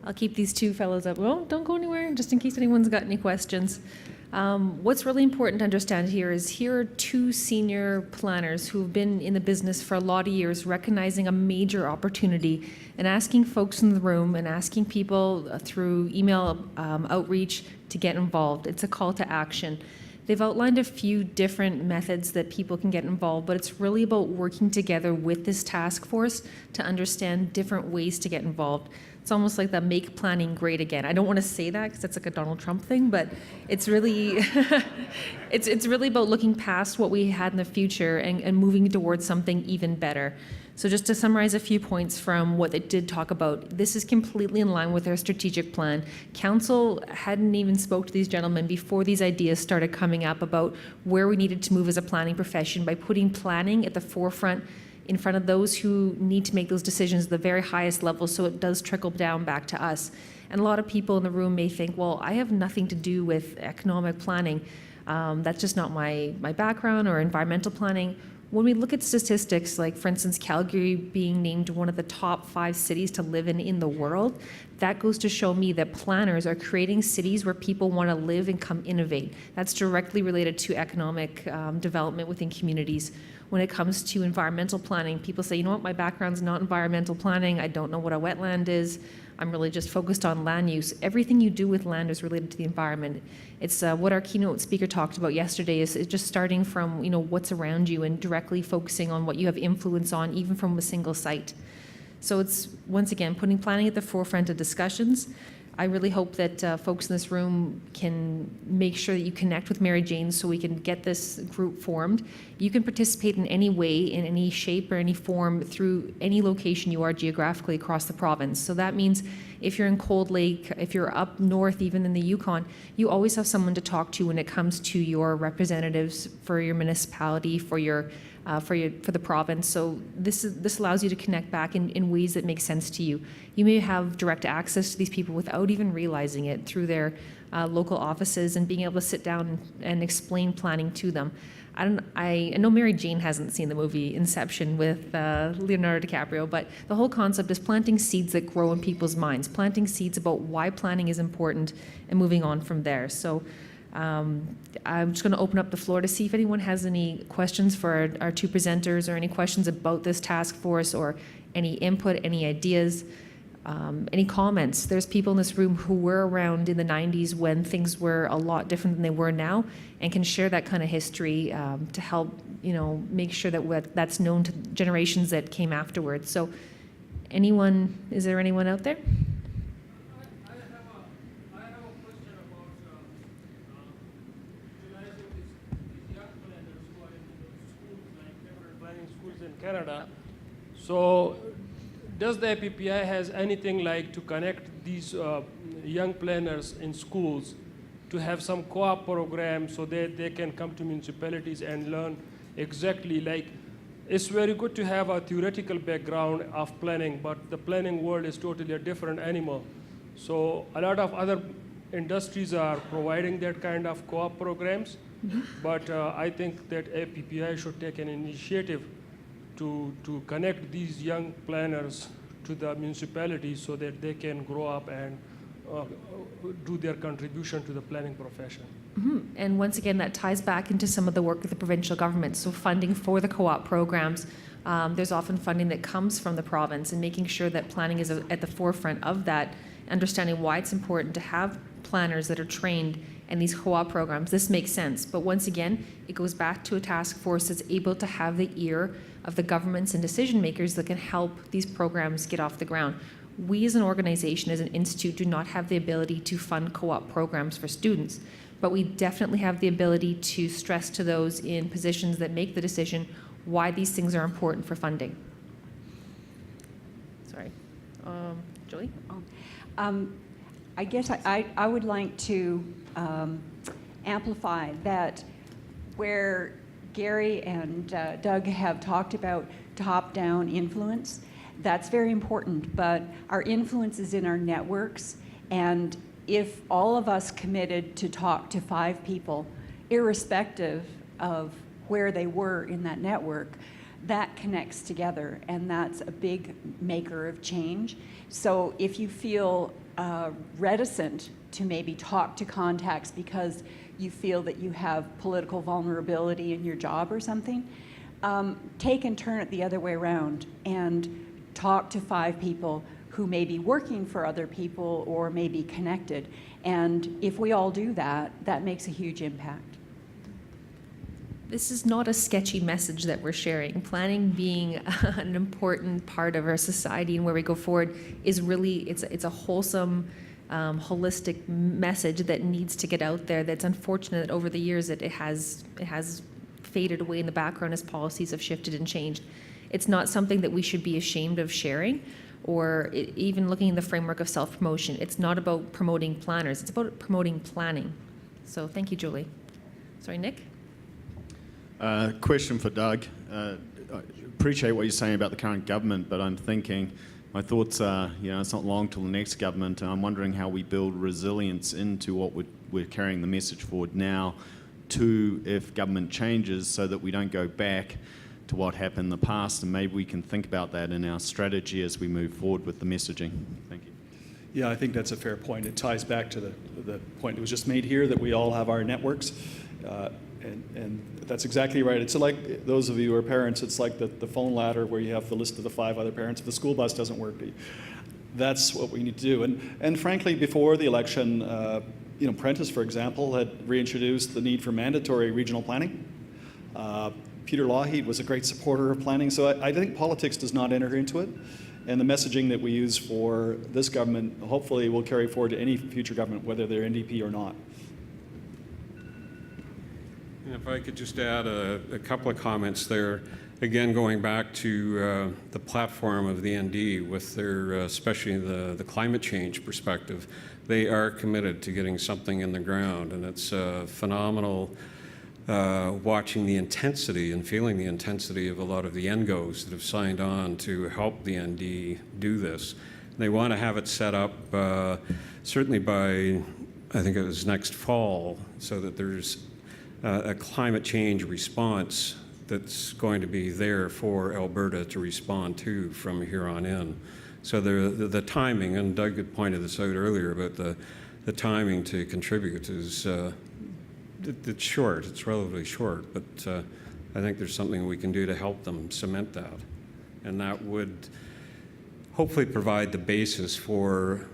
I'll keep these two fellows up. Well, don't go anywhere, just in case anyone's got any questions. What's really important to understand here is here are two senior planners who've been in the business for a lot of years, recognizing a major opportunity and asking folks in the room and asking people through email outreach to get involved. It's a call to action. They've outlined a few different methods that people can get involved, but it's really about working together with this task force to understand different ways to get involved. It's almost like the make planning great again. I don't want to say that because that's like a Donald Trump thing, but it's really, it's really about looking past what we had in the future and moving towards something even better. So just to summarize a few points from what they did talk about, this is completely in line with their strategic plan. Council hadn't even spoke to these gentlemen before these ideas started coming up about where we needed to move as a planning profession by putting planning at the forefront in front of those who need to make those decisions at the very highest level, so it does trickle down back to us. And a lot of people in the room may think, well, I have nothing to do with economic planning. That's just not my background, or environmental planning. When we look at statistics, like for instance, Calgary being named one of the top 5 cities to live in the world, that goes to show me that planners are creating cities where people want to live and come innovate. That's directly related to economic development within communities. When it comes to environmental planning, people say, you know what, my background's not environmental planning, I don't know what a wetland is, I'm really just focused on land use. Everything you do with land is related to the environment. It's what our keynote speaker talked about yesterday is just starting from what's around you and directly focusing on what you have influence on, even from a single site. So it's, once again, putting planning at the forefront of discussions. I really hope that folks in this room can make sure that you connect with Mary Jane so we can get this group formed. You can participate in any way, in any shape or any form through any location you are geographically across the province. So that means if you're in Cold Lake, if you're up north, even in the Yukon, you always have someone to talk to when it comes to your representatives for your municipality, for the province. So this allows you to connect back in ways that make sense to you. You may have direct access to these people without even realizing it through their local offices and being able to sit down and explain planning to them. I know Mary Jane hasn't seen the movie Inception with Leonardo DiCaprio, but the whole concept is planting seeds that grow in people's minds, planting seeds about why planning is important and moving on from there. So I'm just going to open up the floor to see if anyone has any questions for our two presenters, or any questions about this task force, or any input, any ideas, any comments. There's people in this room who were around in the 90s when things were a lot different than they were now, and can share that kind of history to help make sure that that's known to generations that came afterwards. So is there anyone out there? Canada. So does the APPI has anything like to connect these young planners in schools to have some co-op program so that they can come to municipalities and learn exactly, like, it's very good to have a theoretical background of planning, but the planning world is totally a different animal. So a lot of other industries are providing that kind of co-op programs, but I think that APPI should take an initiative to connect these young planners to the municipalities so that they can grow up and do their contribution to the planning profession. And once again, that ties back into some of the work with the provincial government. So funding for the co-op programs, there's often funding that comes from the province, and making sure that planning is at the forefront of that, understanding why it's important to have planners that are trained in these co-op programs. This makes sense. But once again, it goes back to a task force that's able to have the ear of the governments and decision makers that can help these programs get off the ground. We as an organization, as an institute, do not have the ability to fund co-op programs for students, but we definitely have the ability to stress to those in positions that make the decision why these things are important for funding. Sorry. Julie? I guess I would like to amplify that where Gary and Doug have talked about top-down influence. That's very important, but our influence is in our networks, and if all of us committed to talk to 5 people, irrespective of where they were in that network, that connects together, and that's a big maker of change. So if you feel reticent to maybe talk to contacts because you feel that you have political vulnerability in your job or something, take and turn it the other way around and talk to 5 people who may be working for other people or may be connected. And if we all do that, that makes a huge impact. This is not a sketchy message that we're sharing. Planning being an important part of our society and where we go forward is really, it's a wholesome, holistic message that needs to get out there. That's unfortunate that over the years it has faded away in the background as policies have shifted and changed. It's not something that we should be ashamed of sharing, or even looking in the framework of self-promotion. It's not about promoting planners, it's about promoting planning. So thank you, Julie. Sorry, Nick? Question for Doug. I appreciate what you're saying about the current government, but I'm thinking, my thoughts are, it's not long till the next government, and I'm wondering how we build resilience into what we're carrying the message forward now to if government changes, so that we don't go back to what happened in the past, and maybe we can think about that in our strategy as we move forward with the messaging. Thank you. Yeah, I think that's a fair point. It ties back to the point that was just made here, that we all have our networks. And that's exactly right. It's like, those of you who are parents, it's like the phone ladder where you have the list of the 5 other parents. If the school bus doesn't work, that's what we need to do. And frankly, before the election, Prentice, for example, had reintroduced the need for mandatory regional planning. Peter Lougheed was a great supporter of planning. So I think politics does not enter into it. And the messaging that we use for this government hopefully will carry forward to any future government, whether they're NDP or not. And if I could just add a couple of comments there. Again, going back to the platform of the ND with their, especially the climate change perspective, they are committed to getting something in the ground, and it's phenomenal watching the intensity and feeling the intensity of a lot of the NGOs that have signed on to help the ND do this. They want to have it set up certainly by, I think it was next fall, so that there's a climate change response that's going to be there for Alberta to respond to from here on in. So the timing, and Doug had pointed this out earlier about the timing to contribute is it's short, it's relatively short, but I think there's something we can do to help them cement that. And that would hopefully provide the basis for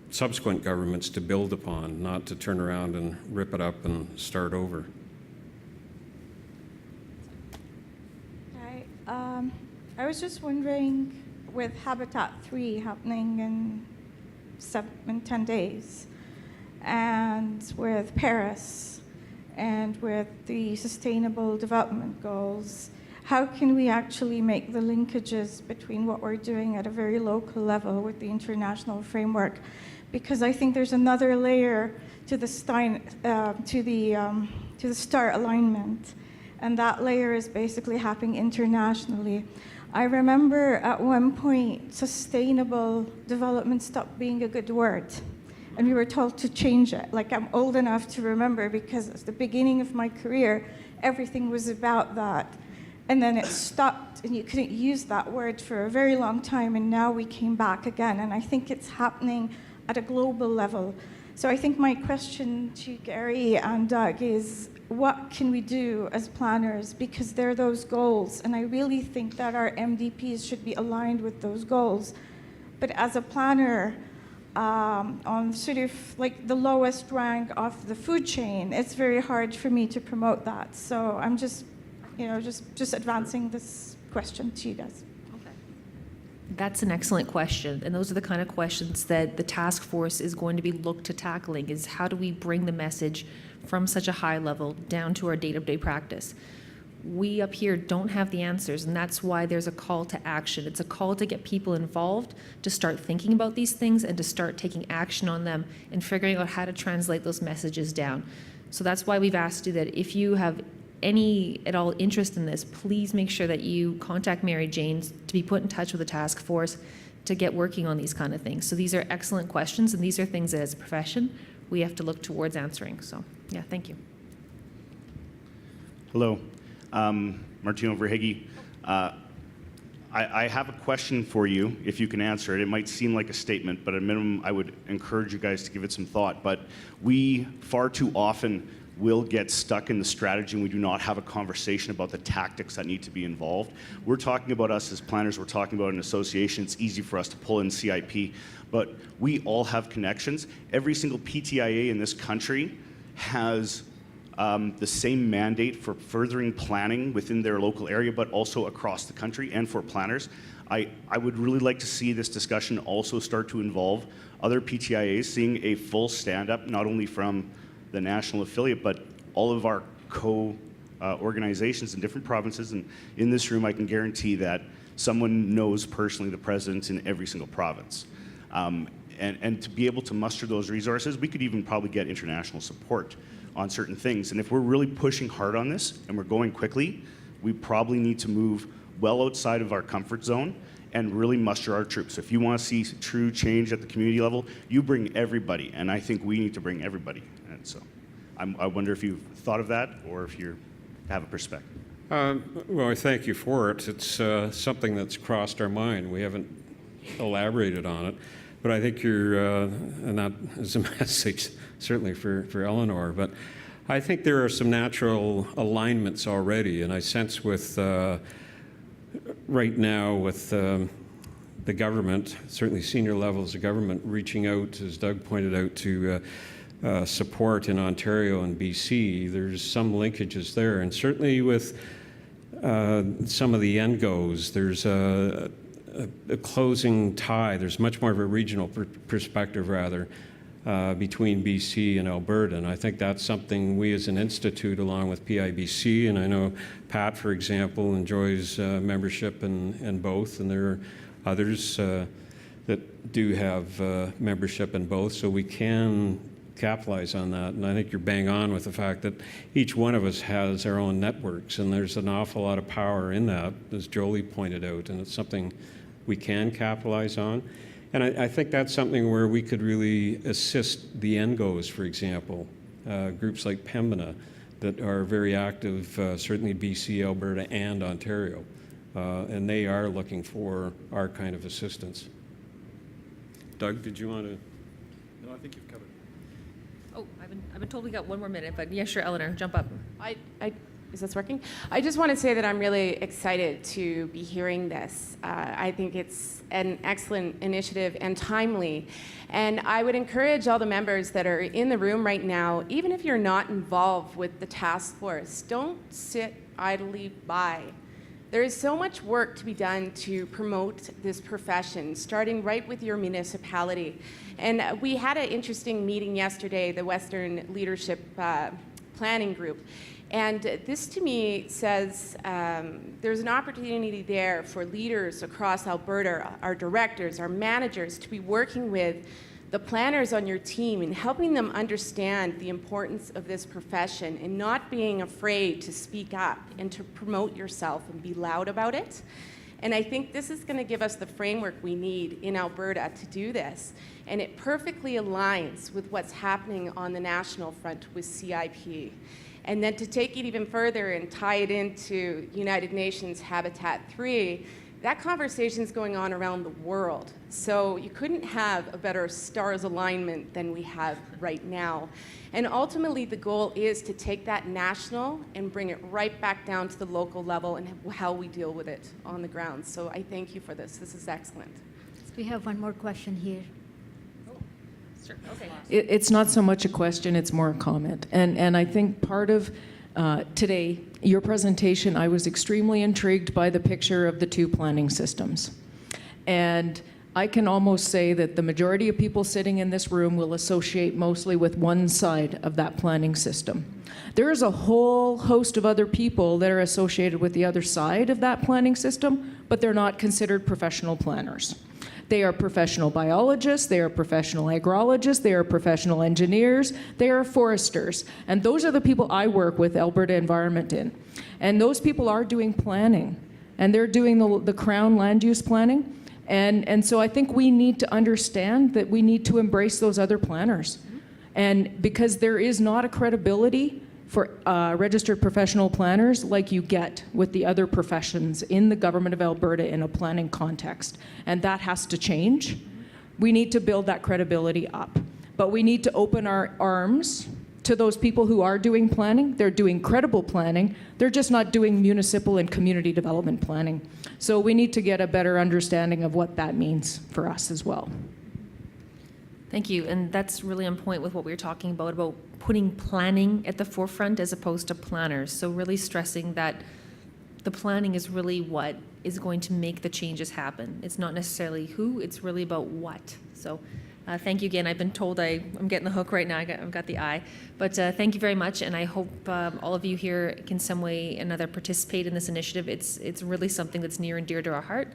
subsequent governments to build upon, not to turn around and rip it up and start over. Hi, I was just wondering, with Habitat 3 happening in 10 days, and with Paris, and with the Sustainable Development Goals, how can we actually make the linkages between what we're doing at a very local level with the international framework? Because I think there's another layer to the STAR alignment, and that layer is basically happening internationally. I remember at one point, sustainable development stopped being a good word, and we were told to change it. Like, I'm old enough to remember, because at the beginning of my career, everything was about that. And then it stopped, and you couldn't use that word for a very long time, and now we came back again. And I think it's happening at a global level. So I think my question to Gary and Doug is, what can we do as planners? Because there are those goals, and I really think that our MDPs should be aligned with those goals. But as a planner, on sort of like the lowest rank of the food chain, it's very hard for me to promote that. So I'm just, just advancing this question to you guys. That's an excellent question, and those are the kind of questions that the task force is going to be looked to tackling, is how do we bring the message from such a high level down to our day-to-day practice. We up here don't have the answers, and that's why there's a call to action. It's a call to get people involved, to start thinking about these things and to start taking action on them and figuring out how to translate those messages down. So that's why we've asked you that if you have any at all interest in this, please make sure that you contact Mary Jane to be put in touch with the task force to get working on these kind of things. So these are excellent questions, and these are things that as a profession we have to look towards answering. So yeah, thank you. Hello, Martino Verhege. I have a question for you, if you can answer it. It might seem like a statement, but at a minimum, I would encourage you guys to give it some thought. But we far too often will get stuck in the strategy and we do not have a conversation about the tactics that need to be involved. We're talking about us as planners, we're talking about an association. It's easy for us to pull in CIP, but we all have connections. Every single PTIA in this country has the same mandate for furthering planning within their local area, but also across the country and for planners. I would really like to see this discussion also start to involve other PTIAs, seeing a full stand-up, not only from the national affiliate, but all of our organizations in different provinces. And in this room, I can guarantee that someone knows personally the president in every single province. And to be able to muster those resources, we could even probably get international support on certain things. And if we're really pushing hard on this and we're going quickly, we probably need to move well outside of our comfort zone and really muster our troops. If you want to see true change at the community level, you bring everybody, and I think we need to bring everybody. And so I wonder if you've thought of that or if you have a perspective. Well, I thank you for it. It's something that's crossed our mind. We haven't elaborated on it, but I think you're, and that is a message certainly for Eleanor, but I think there are some natural alignments already, and I sense with right now with the government, certainly senior levels of government, reaching out, as Doug pointed out, to support in Ontario and BC, there's some linkages there, and certainly with some of the end goes, there's a closing tie. There's much more of a regional perspective, rather, between BC and Alberta, and I think that's something we as an institute, along with PIBC, and I know Pat, for example, enjoys membership in both, and there are others that do have membership in both, so we can capitalize on that. And I think you're bang on with the fact that each one of us has our own networks, and there's an awful lot of power in that, as Jolie pointed out, and it's something we can capitalize on. And I think that's something where we could really assist the NGOs, for example, groups like Pembina that are very active, certainly BC, Alberta, and Ontario. And they are looking for our kind of assistance. Doug, did you want to? No, I think you've covered it. Oh, I've been told we got one more minute, but yeah, sure, Eleanor, jump up. Is this working? I just want to say that I'm really excited to be hearing this. I think it's an excellent initiative and timely. And I would encourage all the members that are in the room right now, even if you're not involved with the task force, don't sit idly by. There is so much work to be done to promote this profession, starting right with your municipality. And we had an interesting meeting yesterday, the Western Leadership Planning Group. And this to me says there's an opportunity there for leaders across Alberta, our directors, our managers, to be working with the planners on your team and helping them understand the importance of this profession and not being afraid to speak up and to promote yourself and be loud about it. And I think this is going to give us the framework we need in Alberta to do this. And it perfectly aligns with what's happening on the national front with CIP. And then to take it even further and tie it into United Nations Habitat 3, that conversation is going on around the world. So you couldn't have a better stars alignment than we have right now. And ultimately, the goal is to take that national and bring it right back down to the local level and how we deal with it on the ground. So I thank you for this. This is excellent. We have one more question here. Sure, okay. It's not so much a question, it's more a comment. And I think part of today, your presentation, I was extremely intrigued by the picture of the two planning systems. And I can almost say that the majority of people sitting in this room will associate mostly with one side of that planning system. There is a whole host of other people that are associated with the other side of that planning system, but they're not considered professional planners. They are professional biologists, they are professional agrologists, they are professional engineers, they are foresters. And those are the people I work with Alberta Environment in. And those people are doing planning, and they're doing the Crown land use planning. And so I think we need to understand that we need to embrace those other planners. And because there is not a credibility for registered professional planners like you get with the other professions in the government of Alberta in a planning context. And that has to change. We need to build that credibility up. But we need to open our arms to those people who are doing planning. They're doing credible planning. They're just not doing municipal and community development planning. So we need to get a better understanding of what that means for us as well. Thank you, and that's really on point with what we were talking about putting planning at the forefront as opposed to planners. So really stressing that the planning is really what is going to make the changes happen. It's not necessarily who, it's really about what. So thank you again. I've been told I'm getting the hook right now. I've got the eye. But thank you very much, and I hope all of you here can some way or another participate in this initiative. It's really something that's near and dear to our heart.